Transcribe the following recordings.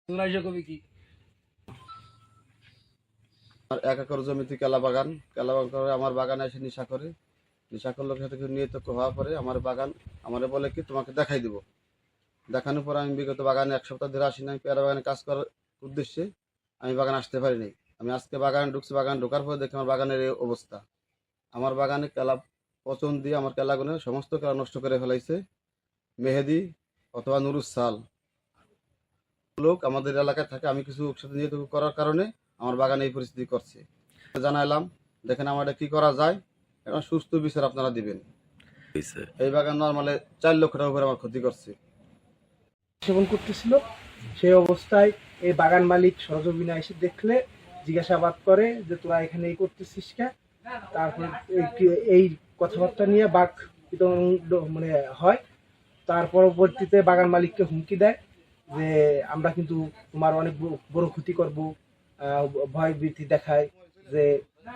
আর 1 acre জমিতে কেলা বাগান করে আমার বাগানে এসে নেশা করে। নেশা করলোর সাথে নিয়ত হওয়ার পরে আমার বাগান আমারে বলে কি তোমাকে দেখাই দিব। দেখানোর পর আমি বিগত বাগানে 1 সপ্তাহ ধরে আসি নাই, পেয়ারা বাগানে কাজ করার উদ্দেশ্যে আমি বাগান আসতে পারিনি। আমি আজকে বাগানে ঢুকছি, বাগান ঢোকার পরে দেখি আমার বাগানের এই অবস্থা। আমার বাগানে কেলা পচন দিয়ে আমার কেলাগুলো সমস্ত কেলা নষ্ট করে ফেলাইছে মেহেদি অথবা নুরুস সাল লোক আমাদের এলাকায় থাকে। আমি কিছু সাথে নিয়ত করার কারণে আমার বাগানে এই পরিস্থিতি করছে। জানাইলাম দেখেন আমার এটা কি করা যায়, এখন সুস্থ বিচার আপনারা দিবেন। এই বাগান নর্মালে 4 লক্ষ টাকা করে আমার ক্ষতি করছে। সেবন করতেছিল সেই অবস্থায় এই বাগান মালিক সরজমিনে এসে দেখলে জিজ্ঞাসাবাদ করে যে তোরা এখানে এই করতেছিস কে। তারপরে এই কথাবার্তা নিয়ে বাক মানে হয়। তার পরবর্তীতে বাগান মালিককে হুমকি দেয় যে আমরা কিন্তু তোমার অনেক বড় ক্ষতি করব, ভয় ভীতি দেখায়। যে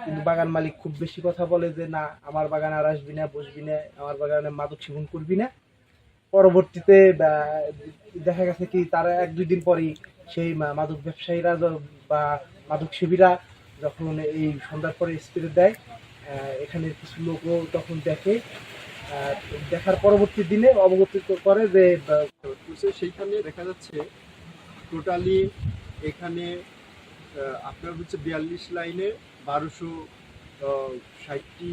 কিন্তু বাগান মালিক খুব বেশি কথা বলে যে না আমার বাগান আর আসবি না, বসবি না, আমার বাগানে মাদক সেবন করবি না। পরবর্তীতে দেখা গেছে কি তার 1-2 দিন পরেই সেই মাদক ব্যবসায়ীরা বা মাদক সেবীরা যখন এই সন্ধ্যার পরে স্প্রে দেয়, এখানে কিছু লোকও তখন দেখে। দেখার পরবর্তী দিনে অবগত করে যে সেইখানে দেখা যাচ্ছে টোটালি এখানে আপনার হচ্ছে 42 লাইনে 1260টি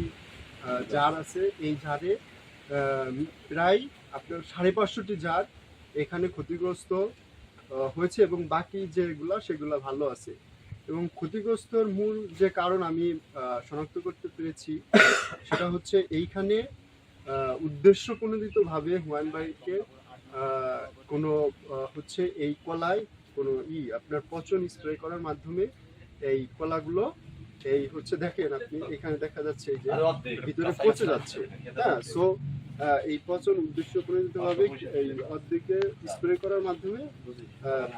জার আছে। এই জারে প্রায় আপনার 550টি জার এখানে ক্ষতিগ্রস্ত হয়েছে এবং বাকি যেগুলা সেগুলা ভালো আছে। এবং ক্ষতিগ্রস্তর মূল যে কারণ আমি শনাক্ত করতে পেরেছি সেটা হচ্ছে এইখানে উদ্দেশ্য প্রণোদিতভাবে হুমায়ুন ভাইকে কোনো হচ্ছে এই কলায় কোনো আপনার পচন স্প্রে করার মাধ্যমে এই কলাগুলো এই হচ্ছে দেখেন আপনি এখানে দেখা যাচ্ছে যে ভিতরে পচে যাচ্ছে। হ্যাঁ, সো এই পচন উদ্দেশ্য প্রণোদিতভাবে এই অর্ধেকে স্প্রে করার মাধ্যমে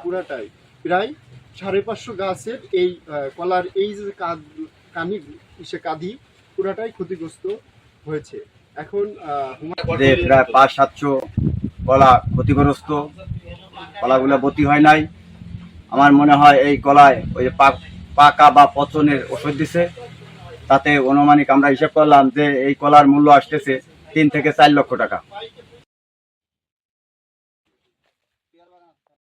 পুরাটাই প্রায় 550 গাছের এই কলার এই যে কাঁধি পুরাটাই ক্ষতিগ্রস্ত হয়েছে। এখন প্রায় 500-700 কলা ক্ষতিগ্রস্ত, কলাগুলো বতি হয় নাই। আমার মনে হয় এই কলায় ওই পাকা বা পচনের ওষুধ দিছে। তাতে অনুমানিক আমরা হিসাব করলাম যে এই কলার মূল্য আসতেছে 3 থেকে 4 লক্ষ টাকা।